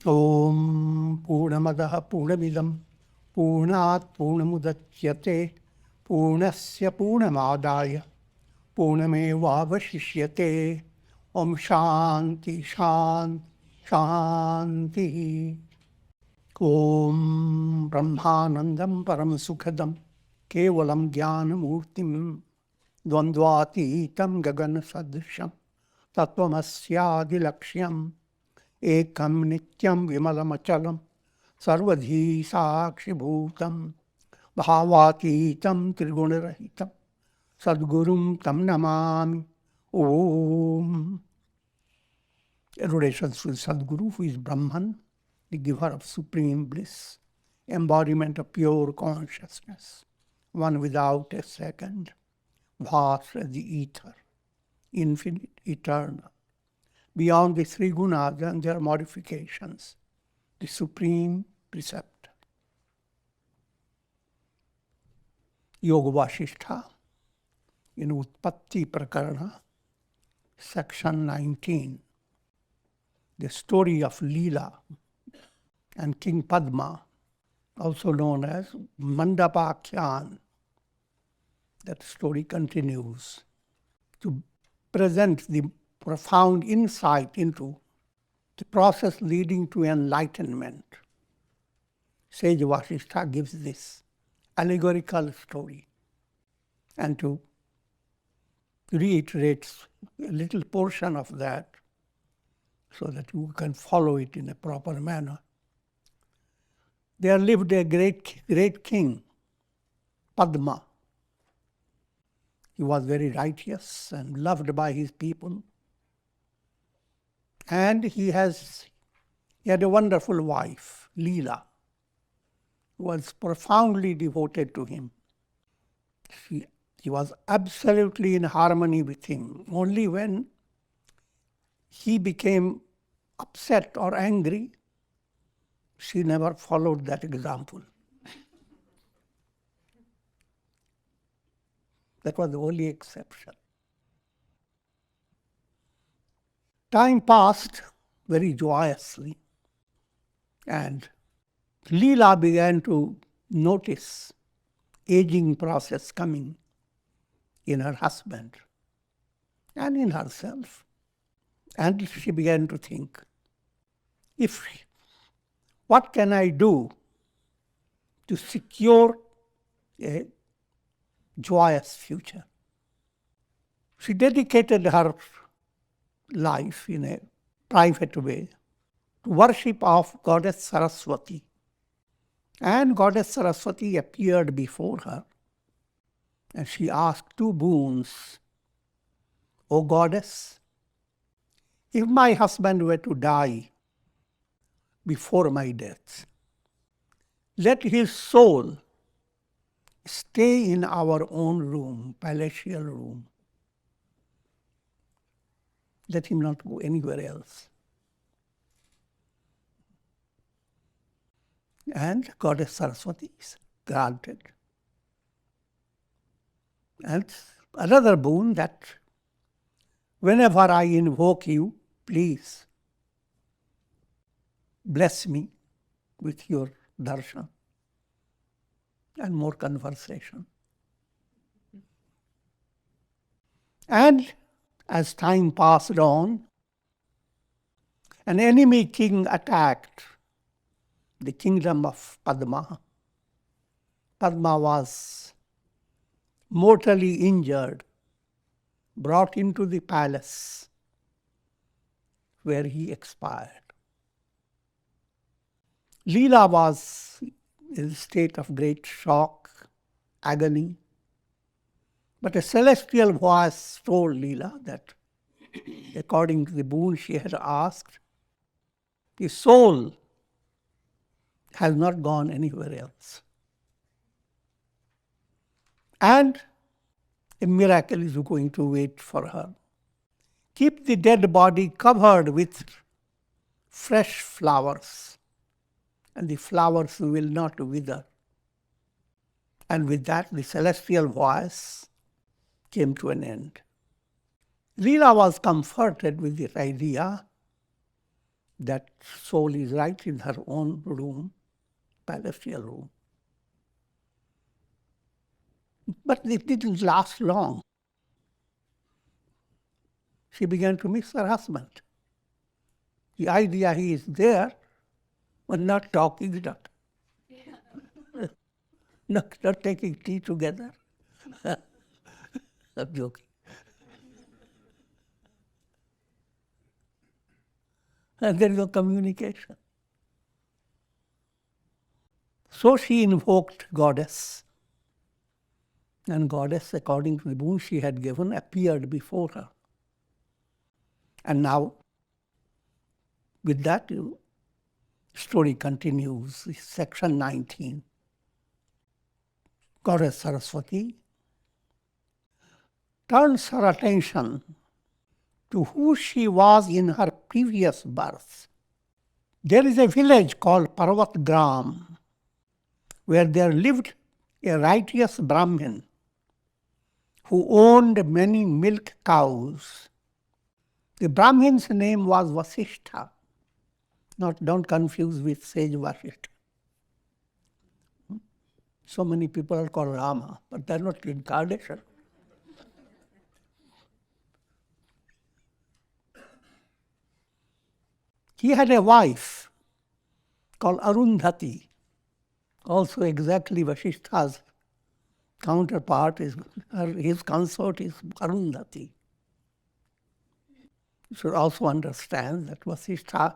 Om Purnamadaha Purnamidam Purnat Purnamudachyate Purnasya Purnamadaya Purnamevavashishyate. Om Shanti Shanti Shanti. Om Brahmanandam Paramasukhadam Kevalam Jnanamurtim Dvandvatitam Gagana Sadrisham Tattvamasyaadilaksham Ekam Nityam Vimalamachalam Sarvadhi Sakshibhutam Bhavatitam Trigunarahitam Sadgurum Tam Namami. Om. Adorations to the Sadguru, who is Brahman, the giver of supreme bliss, embodiment of pure consciousness, one without a second, vast as the ether, infinite, eternal, beyond the three gunas and their modifications, the supreme preceptor. Yoga Vasistha in Utpatti Prakarana, Section 19. The story of Leela and King Padma, also known as Mandapakyan. That story continues to present the profound insight into the process leading to enlightenment. Sage Vasistha gives this allegorical story, and to reiterate a little portion of that so that you can follow it in a proper manner. There lived a great king, Padma. He was very righteous and loved by his people. And he had a wonderful wife, Leela, who was profoundly devoted to him. She was absolutely in harmony with him. Only when he became upset or angry, she never followed that example. That was the only exception. Time passed very joyously, and Leela began to notice aging process coming in her husband and in herself. And she began to think, what can I do to secure a joyous future? She dedicated her life in a private way to worship of Goddess Saraswati. And Goddess Saraswati appeared before her, and she asked two boons. O Goddess, if my husband were to die before my death, let his soul stay in our own room, palatial room. Let him not go anywhere else. And Goddess Saraswati is granted. And another boon, that whenever I invoke you, please bless me with your darshan and more conversation. And as time passed on, an enemy king attacked the kingdom of Padma. Padma was mortally injured, brought into the palace where he expired. Leela was in a state of great shock, agony. But a celestial voice told Leela that, according to the boon she had asked, the soul has not gone anywhere else. And a miracle is going to wait for her. Keep the dead body covered with fresh flowers, and the flowers will not wither. And with that, the celestial voice came to an end. Leela was comforted with this idea, That soul is right in her own room, celestial room. But it didn't last long. She began to miss her husband. The idea he is there, but not talking, not taking tea together. I'm joking. And there is no communication. So she invoked Goddess. And Goddess, according to the boon she had given, appeared before her. And now, with that, story continues, section 19. Goddess Saraswati turns her attention to who she was in her previous birth. There is a village called Parvatgram, where there lived a righteous Brahmin who owned many milk cows. The Brahmin's name was Vasistha. Don't confuse with sage Vasistha. So many people are called Rama, but they're not incarnation. He had a wife called Arundhati, also exactly Vasistha's counterpart. His consort is Arundhati. You should also understand that Vasistha,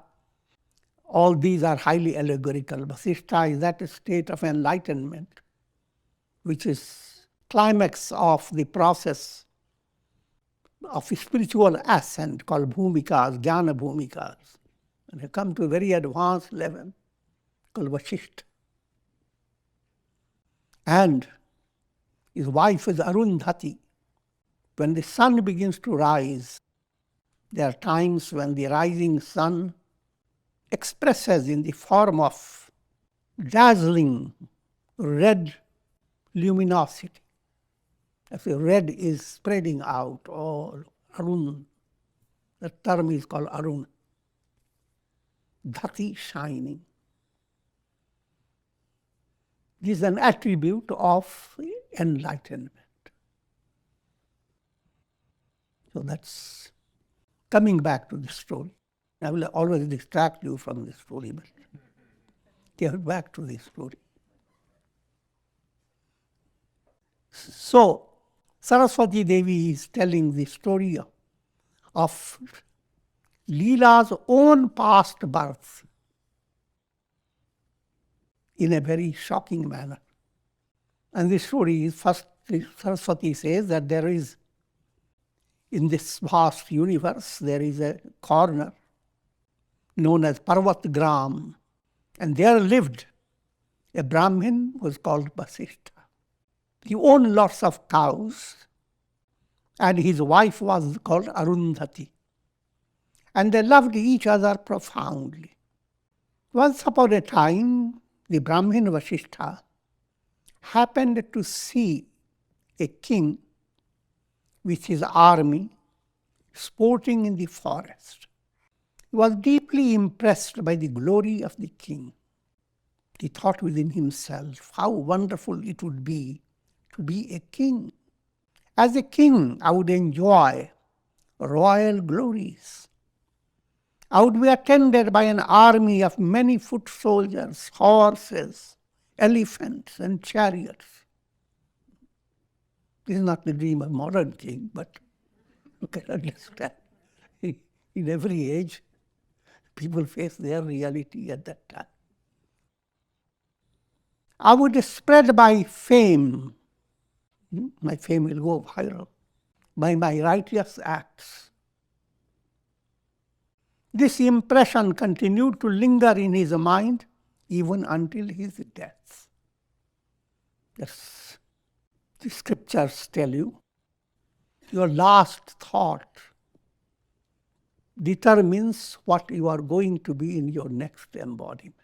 all these are highly allegorical. Vasistha is that state of enlightenment, which is climax of the process of spiritual ascent called bhumikas, jnana bhumikas. And they come to a very advanced level called Vasistha. And his wife is Arundhati. When the sun begins to rise, there are times when the rising sun expresses in the form of dazzling red luminosity. As the red is spreading out, all Arun, the term is called Arun. Dhati, shining. This is an attribute of enlightenment. So that's coming back to the story. I will always distract you from the story, but get back to the story. So, Saraswati Devi is telling the story of Leela's own past birth in a very shocking manner. And the story is, first Saraswati says that there is, in this vast universe, there is a corner known as Parvatgram, and there lived a Brahmin who was called Vasistha. He owned lots of cows, and his wife was called Arundhati. And they loved each other profoundly. Once upon a time, the Brahmin Vasistha happened to see a king with his army sporting in the forest. He was deeply impressed by the glory of the king. He thought within himself how wonderful it would be to be a king. As a king, I would enjoy royal glories. I would be attended by an army of many foot soldiers, horses, elephants, and chariots. This is not the dream of modern king, but you can understand. In every age, people face their reality at that time. I would spread my fame. My fame will go viral by my righteous acts. This impression continued to linger in his mind even until his death. Yes, the scriptures tell you, your last thought determines what you are going to be in your next embodiment.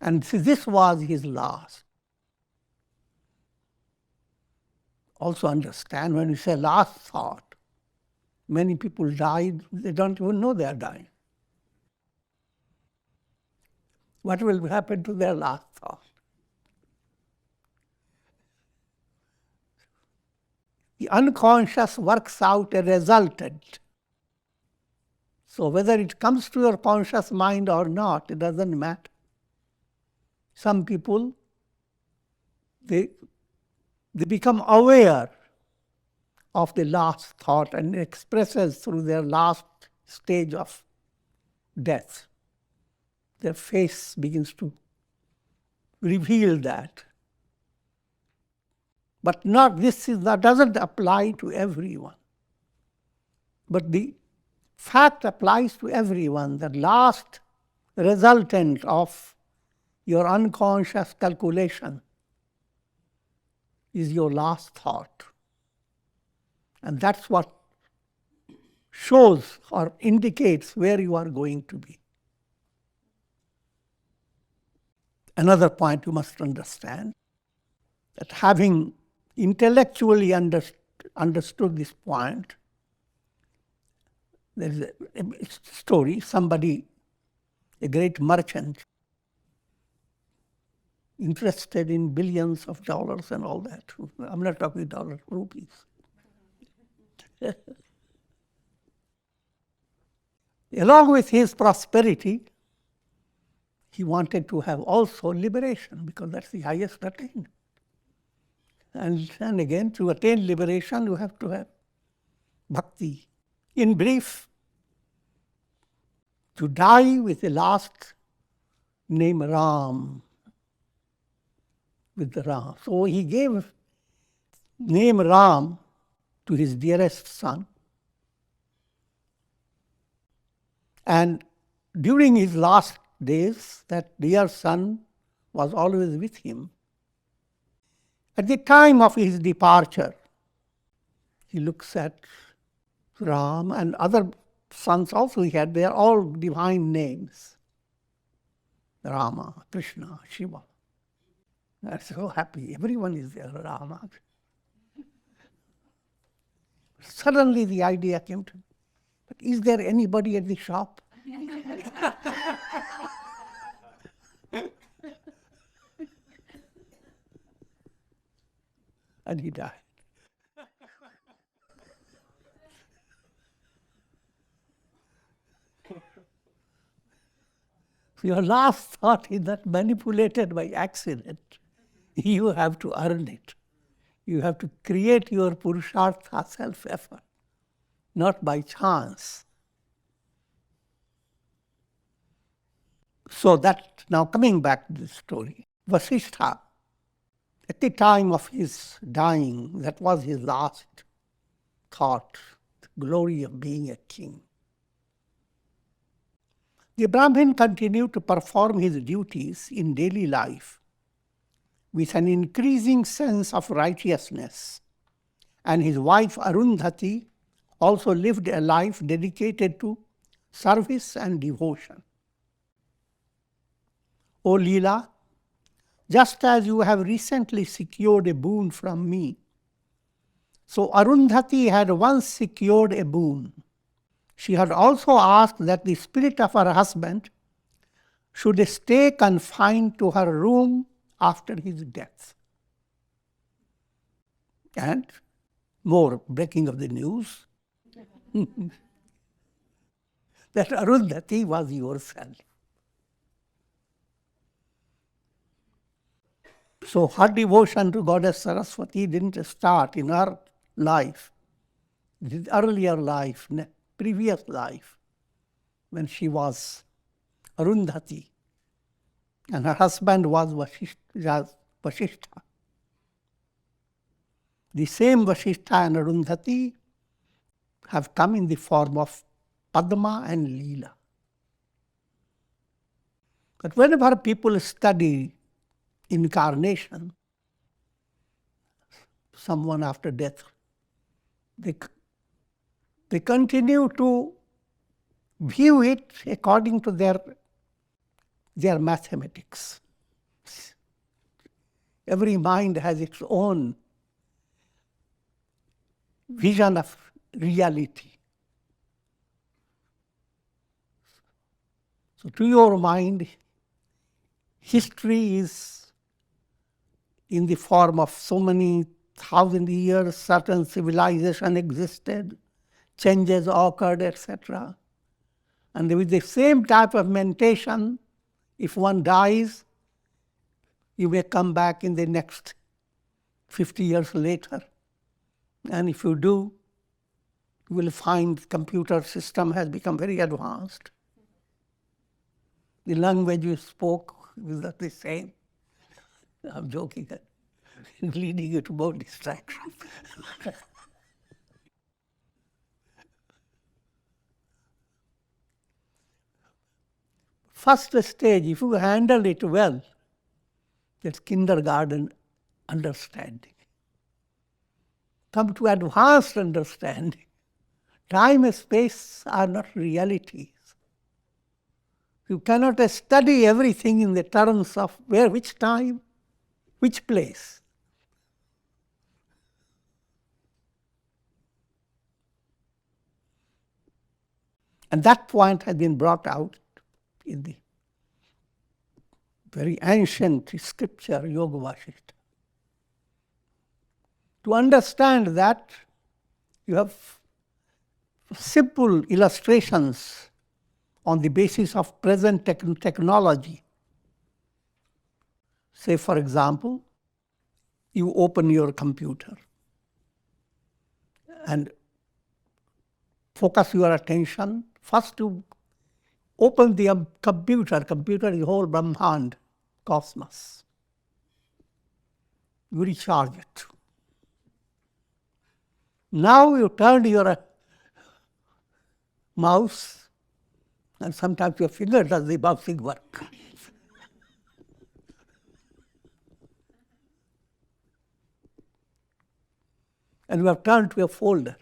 And this was his last. Also understand, when you say last thought, Many people died, they don't even know they are dying. What will happen to their last thought? The unconscious works out a resultant. So whether it comes to your conscious mind or not, it doesn't matter. Some people, they become aware of the last thought and expresses through their last stage of death. Their face begins to reveal that. But that doesn't apply to everyone. But the fact applies to everyone. The last resultant of your unconscious calculation is your last thought. And that's what shows or indicates where you are going to be. Another point you must understand, that having intellectually understood this point, there is a story, somebody, a great merchant, interested in billions of dollars and all that. I'm not talking dollars, rupees. Along with his prosperity, he wanted to have also liberation, because that's the highest attainment. And again, to attain liberation, you have to have bhakti. In brief, to die with the last name Ram, with the Ram. So he gave name Ram to his dearest son. And during his last days, that dear son was always with him. At the time of his departure, he looks at Ram and other sons also he had. They are all divine names. Rama, Krishna, Shiva. They're so happy. Everyone is there, Rama. Suddenly the idea came to me, but is there anybody at the shop? And he died. So your last thought is not manipulated by accident. You have to earn it. You have to create your purushartha, self-effort, not by chance. So that, now coming back to the story, Vasistha, at the time of his dying, that was his last thought, the glory of being a king. The Brahmin continued to perform his duties in daily life with an increasing sense of righteousness, and his wife Arundhati also lived a life dedicated to service and devotion. O Leela, just as you have recently secured a boon from me, so Arundhati had once secured a boon. She had also asked that the spirit of her husband should stay confined to her room after his death. And more breaking of the news, that Arundhati was yourself. So her devotion to Goddess Saraswati didn't start in her life, in earlier life, previous life, when she was Arundhati, and her husband was Vasistha. The same Vasistha and Arundhati have come in the form of Padma and Leela. But whenever people study incarnation, someone after death, they continue to view it according to their mathematics. Every mind has its own vision of reality. So to your mind, history is in the form of so many thousand years, certain civilization existed, changes occurred, etc. And with the same type of meditation, if one dies, you may come back in the next 50 years later. And if you do, you will find the computer system has become very advanced. The language you spoke is not the same. I'm joking, leading you to more distraction. First stage, if you handle it well, that's kindergarten understanding. Come to advanced understanding. Time and space are not realities. You cannot study everything in the terms of where, which time, which place. And that point has been brought out in the very ancient scripture, Yoga Vasistha. To understand that, you have simple illustrations on the basis of present technology. Say, for example, you open your computer and focus your attention. First, you open the computer. Computer is the whole Brahmand, cosmos. You recharge it. Now you turn your mouse, and sometimes your finger does the mousing work. And you have turned to a folder.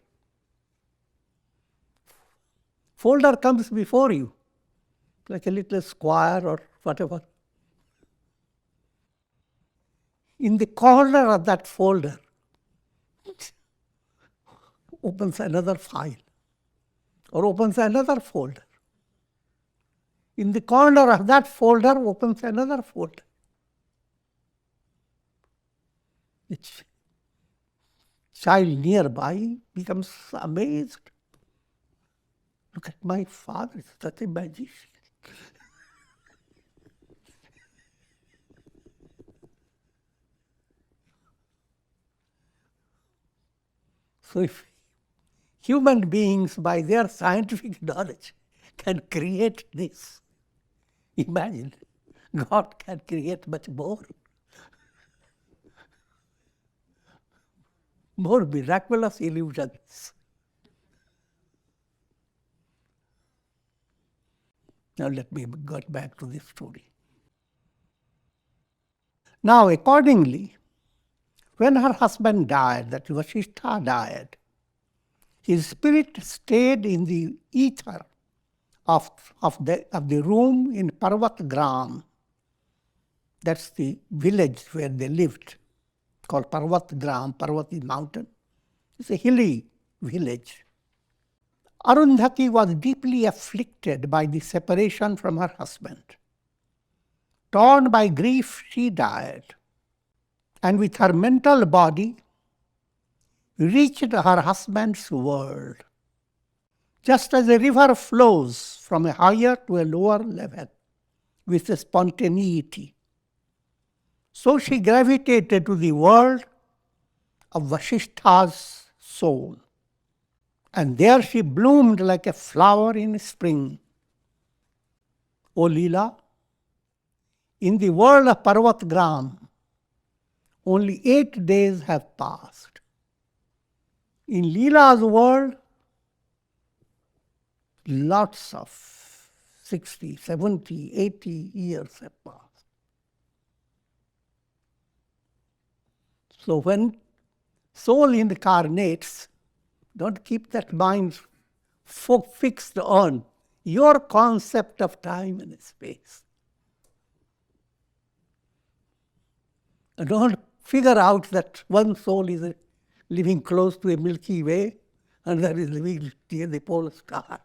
Folder comes before you, like a little square or whatever. In the corner of that folder opens another file or opens another folder. In the corner of that folder opens another folder. The child nearby becomes amazed. Look at my father, he's such a magician. So if human beings, by their scientific knowledge, can create this, imagine, God can create much more. More miraculous illusions. Now let me get back to this story. Now accordingly, when her husband died, that Vasistha died, his spirit stayed in the ether of the room in Parvat Gram. That's the village where they lived, called Parvat Gram. Parvat is mountain. It's a hilly village. Arundhati was deeply afflicted by the separation from her husband. Torn by grief, she died, and with her mental body reached her husband's world. Just as a river flows from a higher to a lower level with a spontaneity, so she gravitated to the world of Vasistha's soul. And there she bloomed like a flower in spring. O Leela, in the world of Parvat Gram, only 8 days have passed. In Leela's world, lots of 60, 70, 80 years have passed. So when soul incarnates, don't keep that mind fixed on your concept of time and space. And don't figure out that one soul is living close to a Milky Way and that is living near the polar star.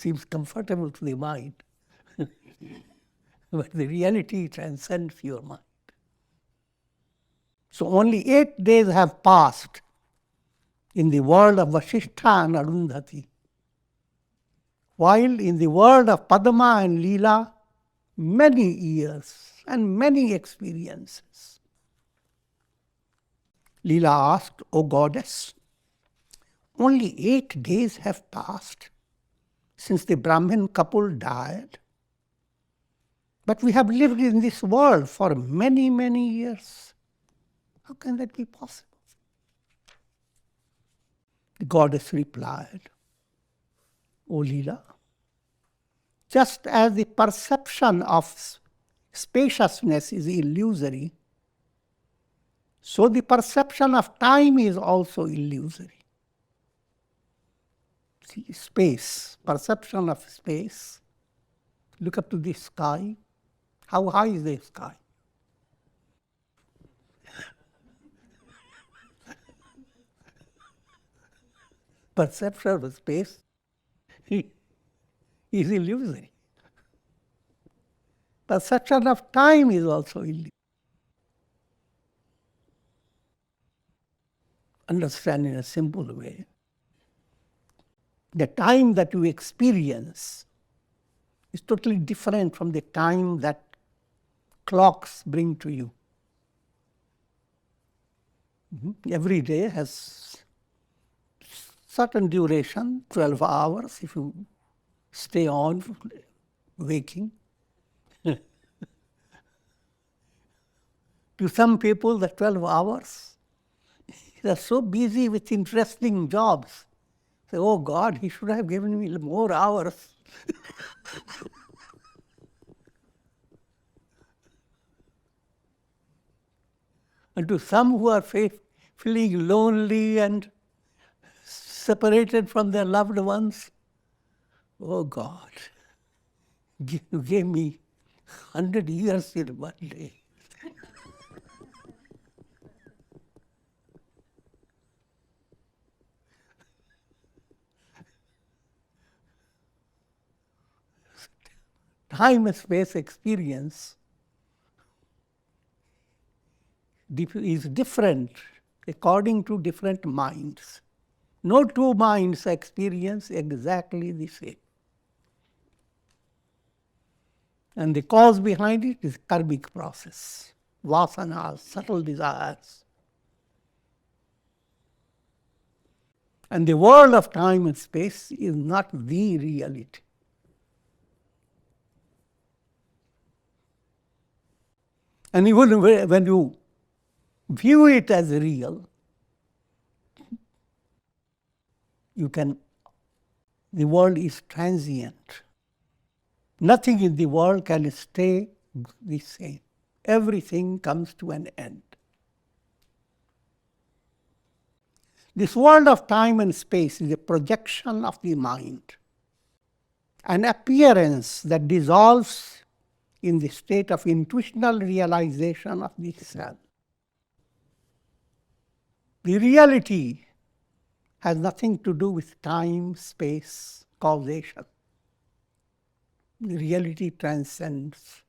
seems comfortable to the mind. But the reality transcends your mind. So only 8 days have passed in the world of Vasistha and Arundhati, while in the world of Padma and Leela, many years and many experiences. Leela asked, "O goddess, only 8 days have passed since the Brahmin couple died, but we have lived in this world for many, many years. How can that be possible?" The goddess replied, "O Leela, just as the perception of spaciousness is illusory, so the perception of time is also illusory." See, space, perception of space. Look up to the sky. How high is the sky? Perception of space is illusory. Perception of time is also illusory. Understand in a simple way. The time that you experience is totally different from the time that clocks bring to you. Every day has certain duration, 12 hours if you stay on waking. To some people, the 12 hours, they are so busy with interesting jobs. Say, "Oh God, he should have given me more hours." And to some who are feeling lonely and separated from their loved ones, "Oh God, you gave me 100 years in one day." Time and space experience is different according to different minds. No two minds experience exactly the same. And the cause behind it is karmic process, vasanas, subtle desires. And the world of time and space is not the reality. And even when you view it as real, the world is transient. Nothing in the world can stay the same. Everything comes to an end. This world of time and space is a projection of the mind, an appearance that dissolves in the state of intuitional realization of the self. The reality has nothing to do with time, space, causation. The reality transcends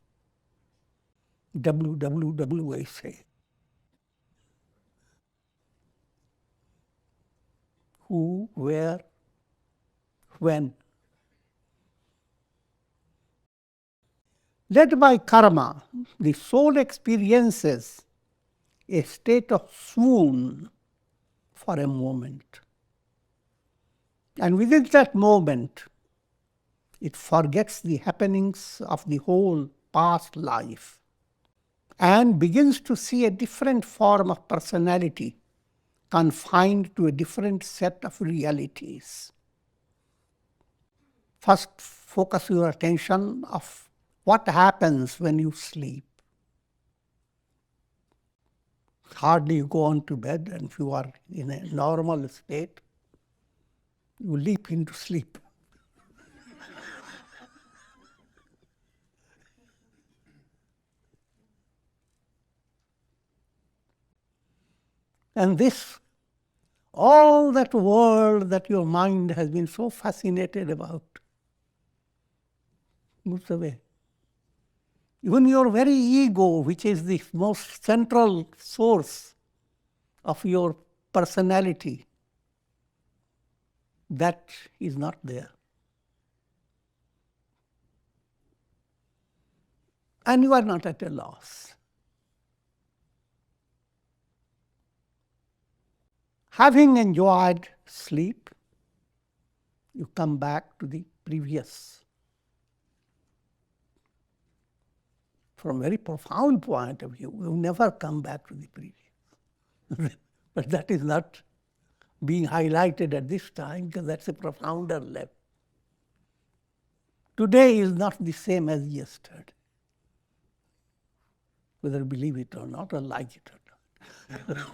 WWWA. Who, where, when. Led by karma, the soul experiences a state of swoon for a moment. And within that moment, it forgets the happenings of the whole past life and begins to see a different form of personality confined to a different set of realities. First, focus your attention of what happens when you sleep. Hardly you go on to bed, and if you are in a normal state, you leap into sleep. And this, all that world that your mind has been so fascinated about, moves away. Even your very ego, which is the most central source of your personality, that is not there. And you are not at a loss. Having enjoyed sleep, you come back to the previous. From a very profound point of view, you never come back to the previous. But that is not being highlighted at this time, because that's a profounder level. Today is not the same as yesterday, whether you believe it or not, or like it or not.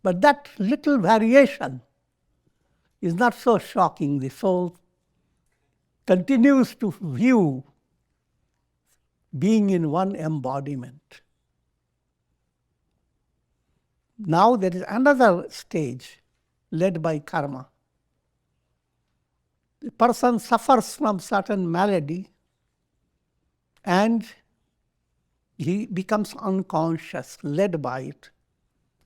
But that little variation is not so shocking. The soul continues to view being in one embodiment. Now there is another stage led by karma. The person suffers from certain malady and he becomes unconscious, led by it.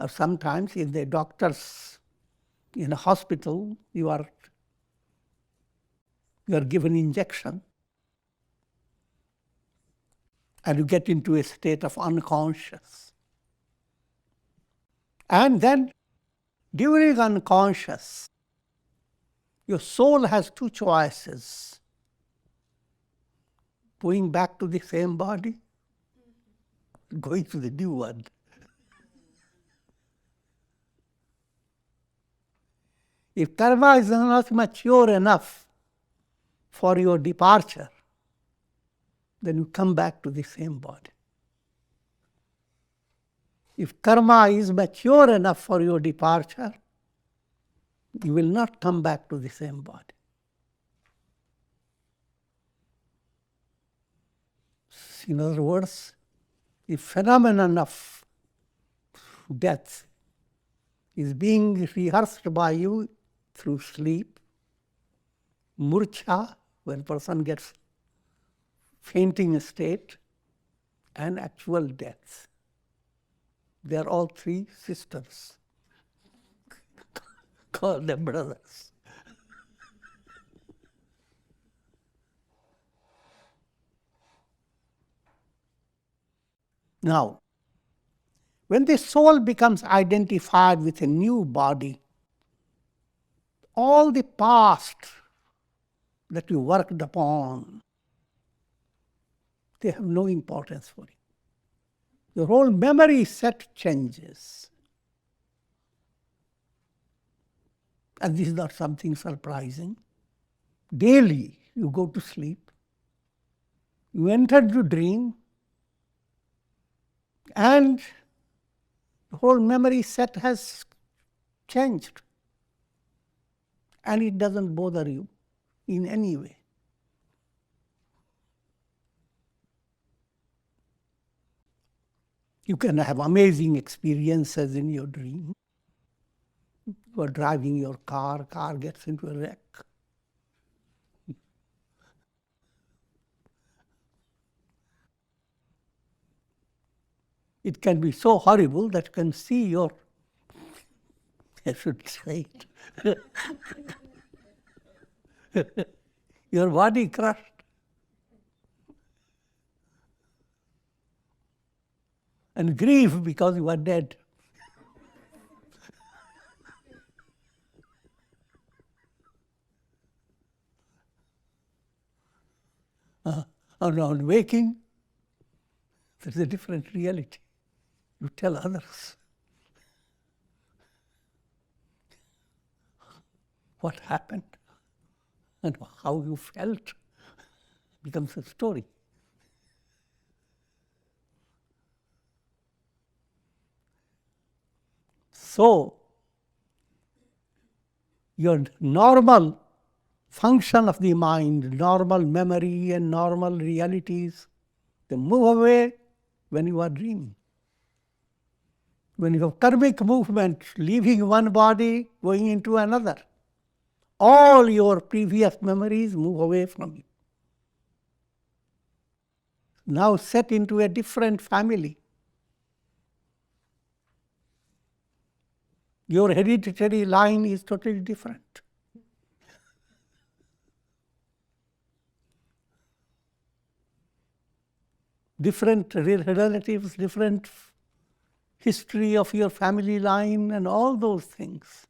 Or sometimes in the doctors, in a hospital, you are given injection and you get into a state of unconscious. And then during unconscious, your soul has two choices: going back to the same body, going to the new one. If karma is not mature enough for your departure, then you come back to the same body. If karma is mature enough for your departure, you will not come back to the same body. In other words, the phenomenon of death is being rehearsed by you through sleep, murcha, when a person gets fainting state, and actual death. They are all three sisters. Call them brothers. Now, when the soul becomes identified with a new body, all the past that you worked upon, they have no importance for you. Your whole memory set changes. And this is not something surprising. Daily you go to sleep, you enter into dream, and the whole memory set has changed. And it doesn't bother you in any way. You can have amazing experiences in your dream. You are driving your car gets into a wreck. It can be so horrible that you can see your, I should say it, your body crushed. And grieve because you are dead. On waking, there's a different reality. You tell others what happened and how you felt. Becomes a story. So, your normal function of the mind, normal memory and normal realities, they move away when you are dreaming. When you have karmic movement, leaving one body, going into another, all your previous memories move away from you. Now set into a different family. Your hereditary line is totally different. Different relatives, different history of your family line, and all those things.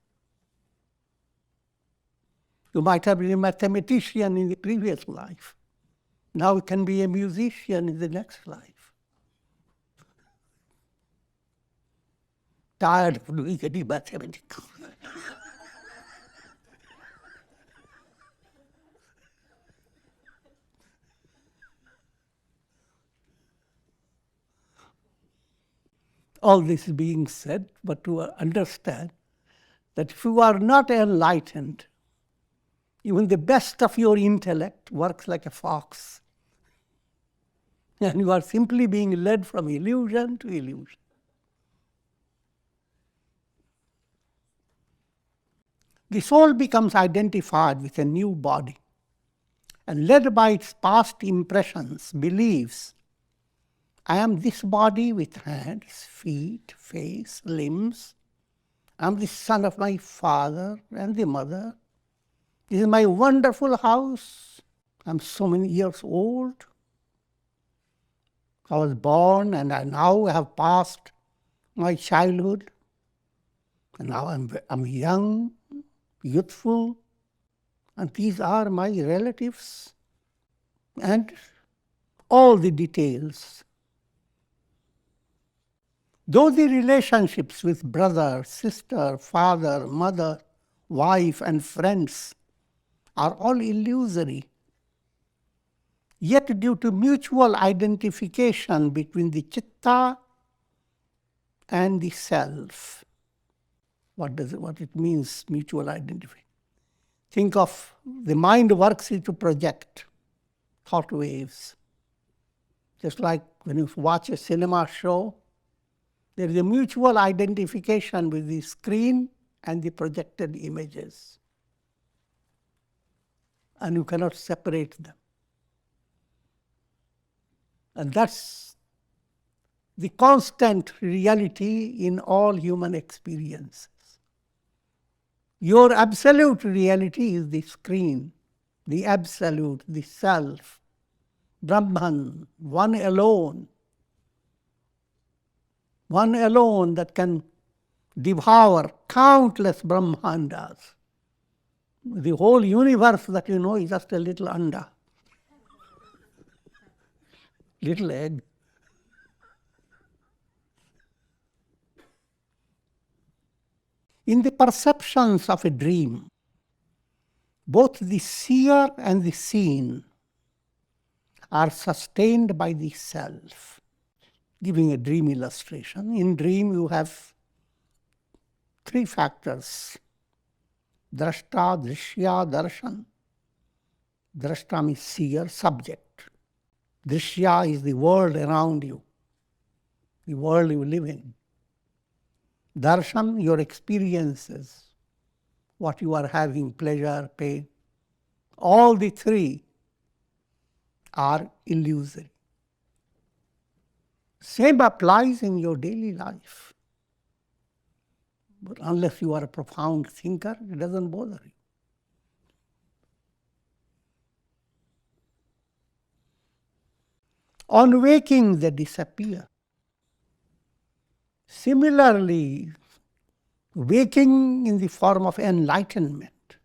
You might have been a mathematician in the previous life. Now you can be a musician in the next life. Tired of doing any mathematics. All this being said, but to understand that if you are not enlightened, even the best of your intellect works like a fox. And you are simply being led from illusion to illusion. The soul becomes identified with a new body and led by its past impressions, believes, I am this body with hands, feet, face, limbs. I am the son of my father and the mother. This is my wonderful house. I am so many years old. I was born and I now have passed my childhood. And now I'm young, youthful, and these are my relatives. And all the details. Though the relationships with brother, sister, father, mother, wife, and friends are all illusory, yet due to mutual identification between the chitta and the self. What it means, mutual identification? Think of the mind works to project thought waves. Just like when you watch a cinema show, there is a mutual identification with the screen and the projected images. And you cannot separate them. And that's the constant reality in all human experiences. Your absolute reality is the screen, the absolute, the self, Brahman, one alone that can devour countless Brahmandas. The whole universe that you know is just a little anda, little egg. In the perceptions of a dream, both the seer and the seen are sustained by the self. Giving a dream illustration, in dream you have three factors: drashta, drishya, darshan. Drashta means seer, subject. Drishya is the world around you, the world you live in. Darshan, your experiences, what you are having, pleasure, pain. All the three are illusory. Same applies in your daily life. But unless you are a profound thinker, it doesn't bother you. On waking, they disappear. Similarly, waking in the form of enlightenment,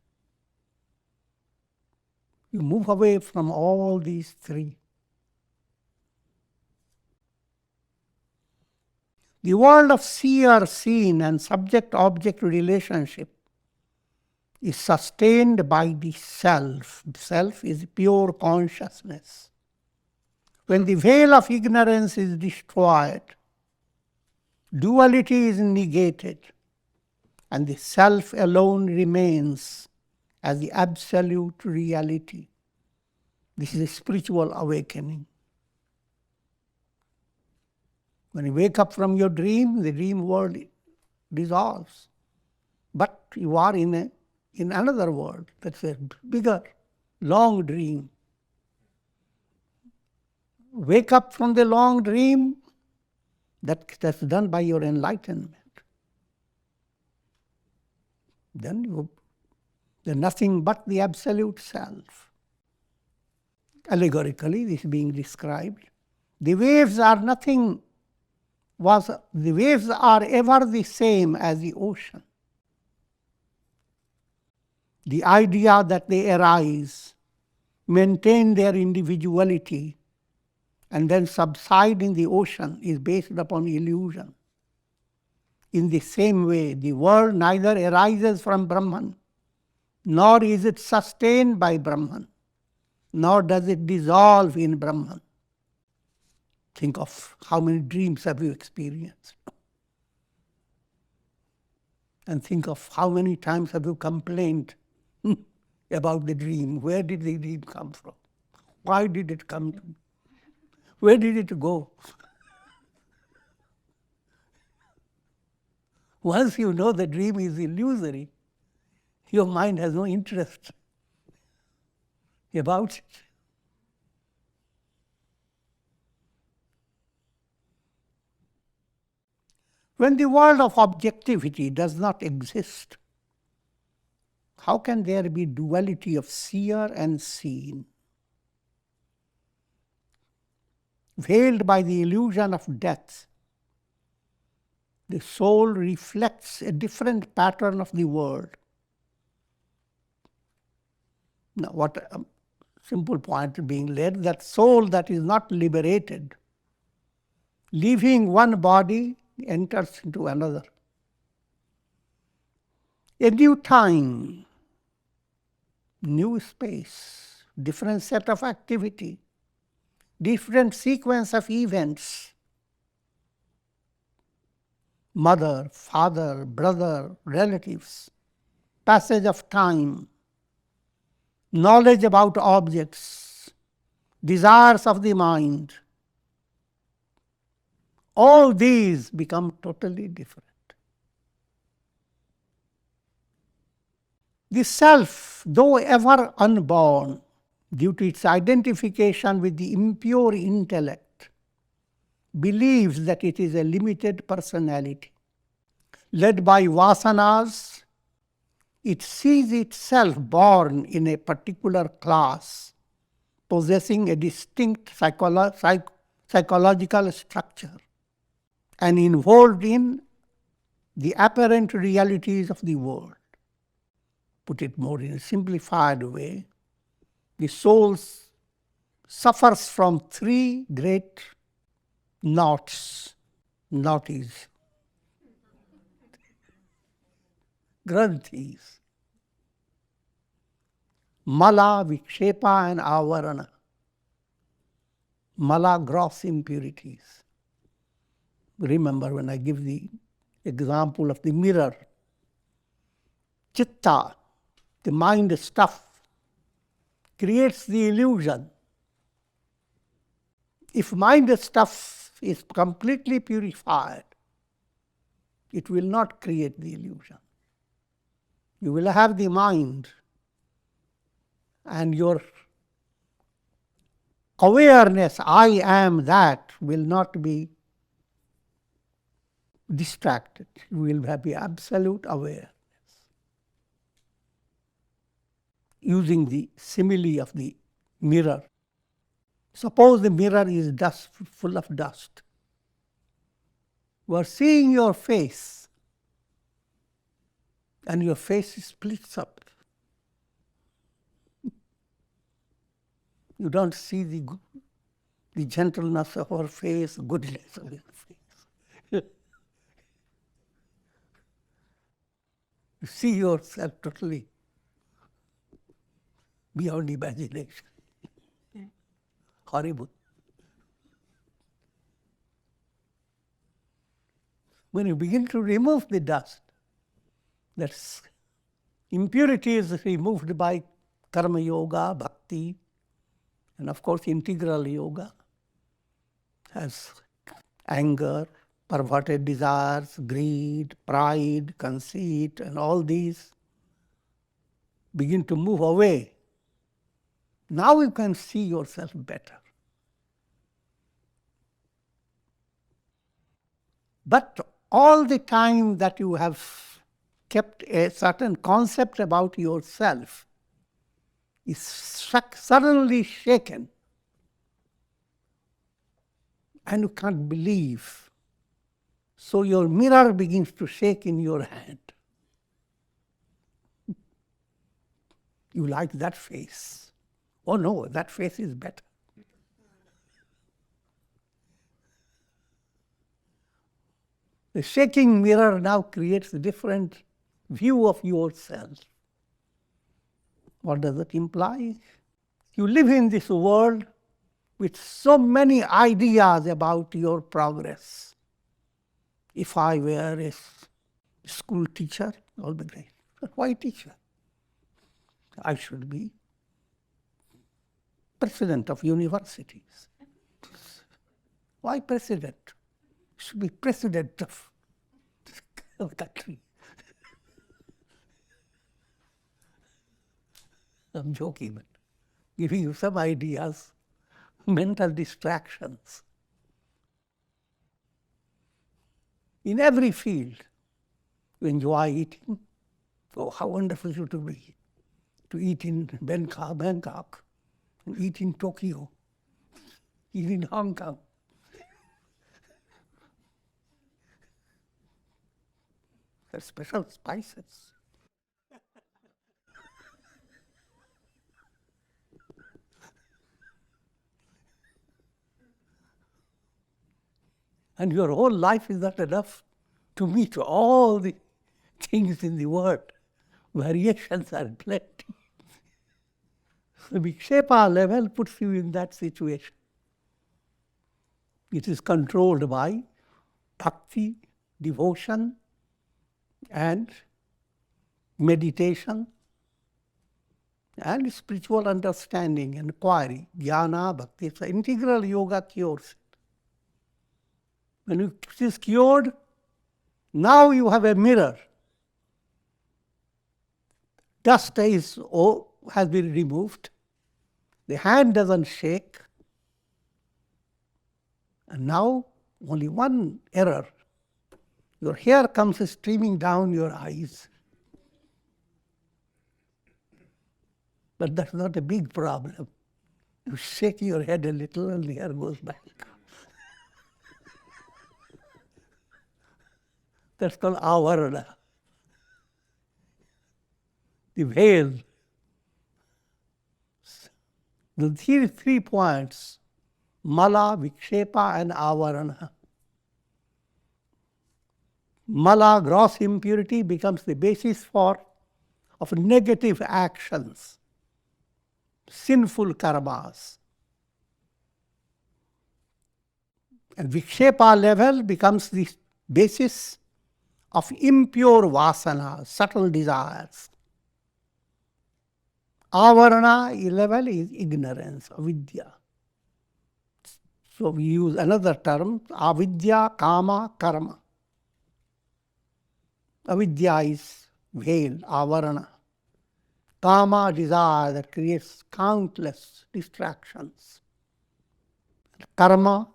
you move away from all these three. The world of seer-seen and subject-object relationship is sustained by the self. Self is pure consciousness. When the veil of ignorance is destroyed, duality is negated, and the self alone remains as the absolute reality. This is a spiritual awakening. When you wake up from your dream, the dream world dissolves. But you are in another world. That's a bigger, long dream. Wake up from the long dream, that's done by your enlightenment. Then there's nothing but the absolute self. Allegorically, this is being described. The waves are nothing. The waves are ever the same as the ocean. The idea that they arise, maintain their individuality, and then subside in the ocean is based upon illusion. In the same way, the world neither arises from Brahman, nor is it sustained by Brahman, nor does it dissolve in Brahman. Think of how many dreams have you experienced. And think of how many times have you complained about the dream. Where did the dream come from? Why did it come to me? Where did it go? Once you know the dream is illusory, your mind has no interest about it. When the world of objectivity does not exist, how can there be duality of seer and seen? Veiled by the illusion of death, the soul reflects a different pattern of the world. Now, what a simple point being led, that soul that is not liberated, leaving one body, enters into another. A new time, new space, different set of activity, different sequence of events. Mother, father, brother, relatives, passage of time, knowledge about objects, desires of the mind. All these become totally different. The self, though ever unborn, due to its identification with the impure intellect, believes that it is a limited personality. Led by vasanas, it sees itself born in a particular class, possessing a distinct psychological structure, and involved in the apparent realities of the world. Put it more in a simplified way, the soul suffers from three great knots, granthis. Mala, Vikshepa and Avarana. Mala, gross impurities. Remember when I give the example of the mirror. Chitta, the mind stuff, creates the illusion. If mind stuff is completely purified, it will not create the illusion. You will have the mind, and your awareness, I am that, will not be distracted. You will have the absolute awareness. Using the simile of the mirror. Suppose the mirror is dust, full of dust. You are seeing your face, and your face splits up. You don't see the gentleness of our face, goodness of your face. You see yourself totally beyond imagination. Horrible. When you begin to remove the dust, that's impurity is removed by karma yoga, bhakti, and of course integral yoga has anger, perverted desires, greed, pride, conceit, and all these begin to move away. Now you can see yourself better. But all the time that you have kept a certain concept about yourself is suddenly shaken, and you can't believe. So your mirror begins to shake in your hand. You like that face. Oh no, that face is better. The shaking mirror now creates a different view of yourself. What does it imply? You live in this world with so many ideas about your progress. If I were a school teacher, all be great. But why teacher? I should be president of universities. Why president? I should be president of the country. I'm joking, but giving you some ideas, mental distractions. In every field, you enjoy eating. Oh, how wonderful it would be to eat in Bangkok, and eat in Tokyo, eat in Hong Kong. They're special spices. And your whole life is not enough to meet all the things in the world. Variations are plenty. The Vikshepa level puts you in that situation. It is controlled by bhakti, devotion, and meditation, and spiritual understanding, inquiry, jnana, bhakti. So integral yoga cures it. When it is cured, now you have a mirror. Dust has been removed. The hand doesn't shake. And now only one error. Your hair comes streaming down your eyes. But that's not a big problem. You shake your head a little and the hair goes back. That's called avarana. The veil. The three points, mala, vikshepa, and avarana. Mala, gross impurity, becomes the basis of negative actions, sinful karmas. And vikshepa level becomes the basis of impure vasanas, subtle desires. Avarana level is ignorance, avidya. So we use another term, avidya, kama, karma. Avidya is veil, avarana. Kama, desire that creates countless distractions. Karma,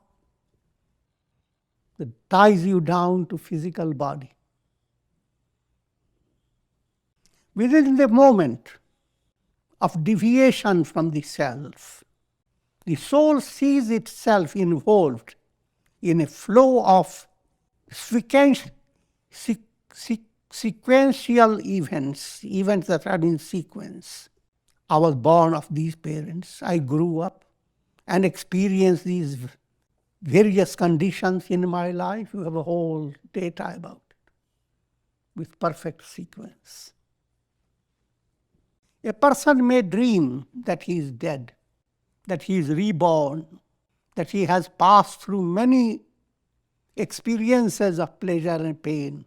that ties you down to physical body. Within the moment of deviation from the self, the soul sees itself involved in a flow of sequential events that are in sequence. I was born of these parents. I grew up and experienced these various conditions in my life. You have a whole data about it with perfect sequence. A person may dream that he is dead, that he is reborn, that he has passed through many experiences of pleasure and pain.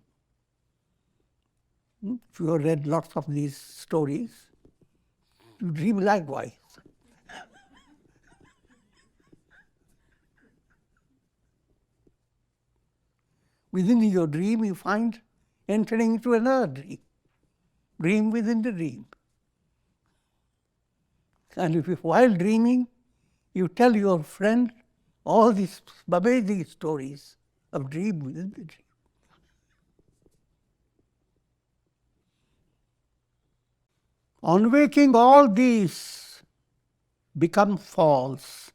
If you have read lots of these stories, you dream likewise. Within your dream, you find entering into another dream. Dream within the dream. And if while dreaming, you tell your friend all these amazing stories of dream within the dream. On waking, all these become false.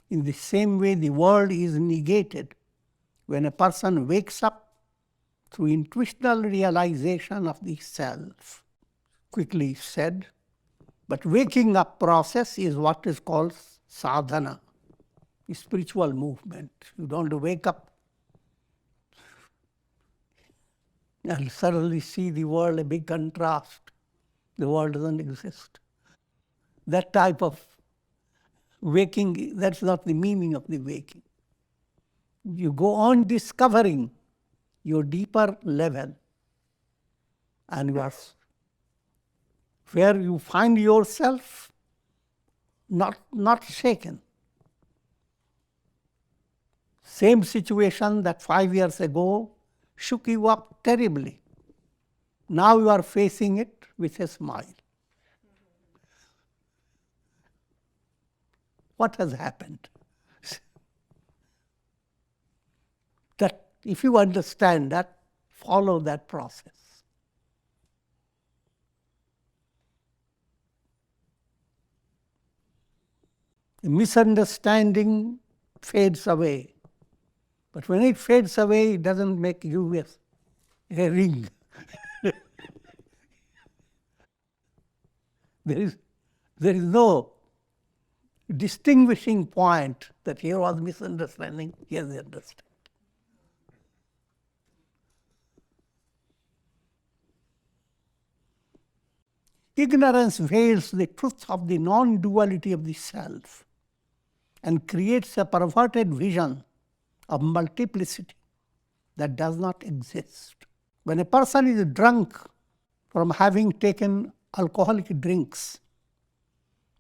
In the same way, the world is negated when a person wakes up through intuitional realization of the self. Quickly said, but waking up process is what is called sadhana, the spiritual movement. You don't wake up and suddenly see the world a big contrast. The world doesn't exist. That type of waking, that's not the meaning of the waking. You go on discovering your deeper level, and you are where you find yourself not shaken. Same situation that 5 years ago shook you up terribly. Now you are facing it with a smile. What has happened? That if you understand that, follow that process. The misunderstanding fades away. But when it fades away, it doesn't make you a ring. There is no distinguishing point that here was misunderstanding, here is understanding. Ignorance veils the truth of the non-duality of the self and creates a perverted vision of multiplicity that does not exist. When a person is drunk from having taken alcoholic drinks,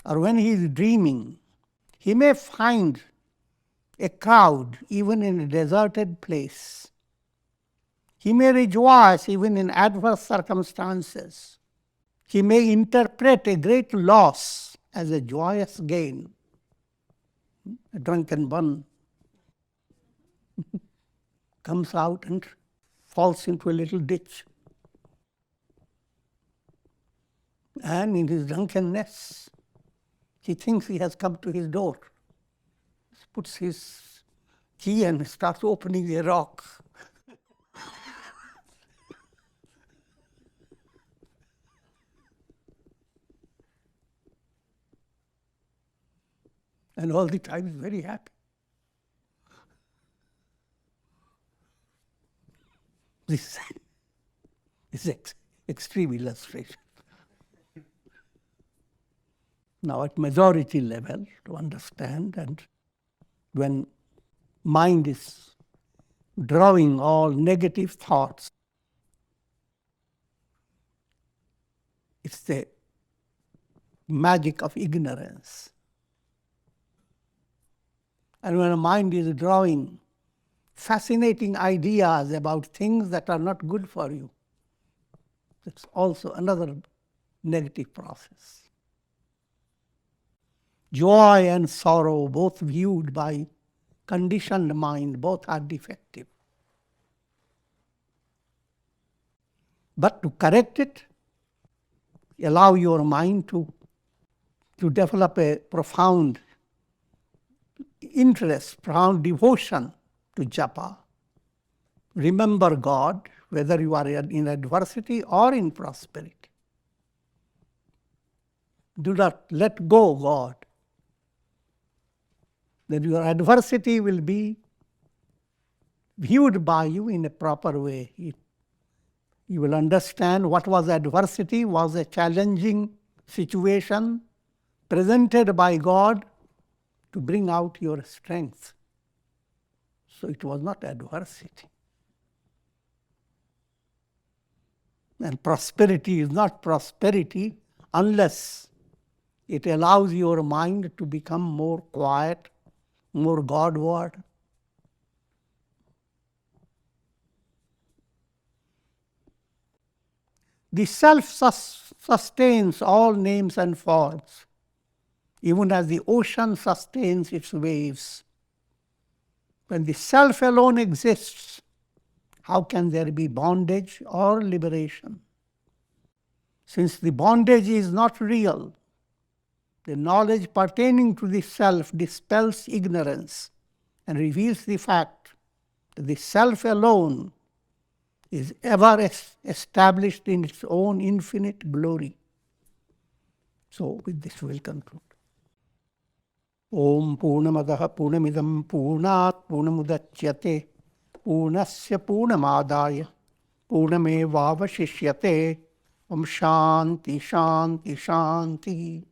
or when he is dreaming, he may find a crowd even in a deserted place. He may rejoice even in adverse circumstances. He may interpret a great loss as a joyous gain. A drunken one comes out and falls into a little ditch. And in his drunkenness, he thinks he has come to his door. He puts his key and starts opening a rock. And all the time he's very happy. This is extreme illustration. Now at majority level, to understand, and when mind is drawing all negative thoughts, it's the magic of ignorance. And when a mind is drawing fascinating ideas about things that are not good for you, that's also another negative process. Joy and sorrow, both viewed by conditioned mind, both are defective. But to correct it, allow your mind to develop a profound interest, profound devotion to japa. Remember God, whether you are in adversity or in prosperity. Do not let go God. Then your adversity will be viewed by you in a proper way. You will understand what was adversity, was a challenging situation presented by God to bring out your strength. So it was not adversity. And prosperity is not prosperity unless it allows your mind to become more quiet, more Godward. The self sustains all names and forms, even as the ocean sustains its waves. When the self alone exists, how can there be bondage or liberation? Since the bondage is not real, the knowledge pertaining to the self dispels ignorance and reveals the fact that the self alone is ever established in its own infinite glory. So with this we will conclude. Om Purnamadaha Purnamidam Purnat Purnamudachyate Purnasya Purnamadaya Purnamevavashishyate. Om Shanti Shanti Shanti.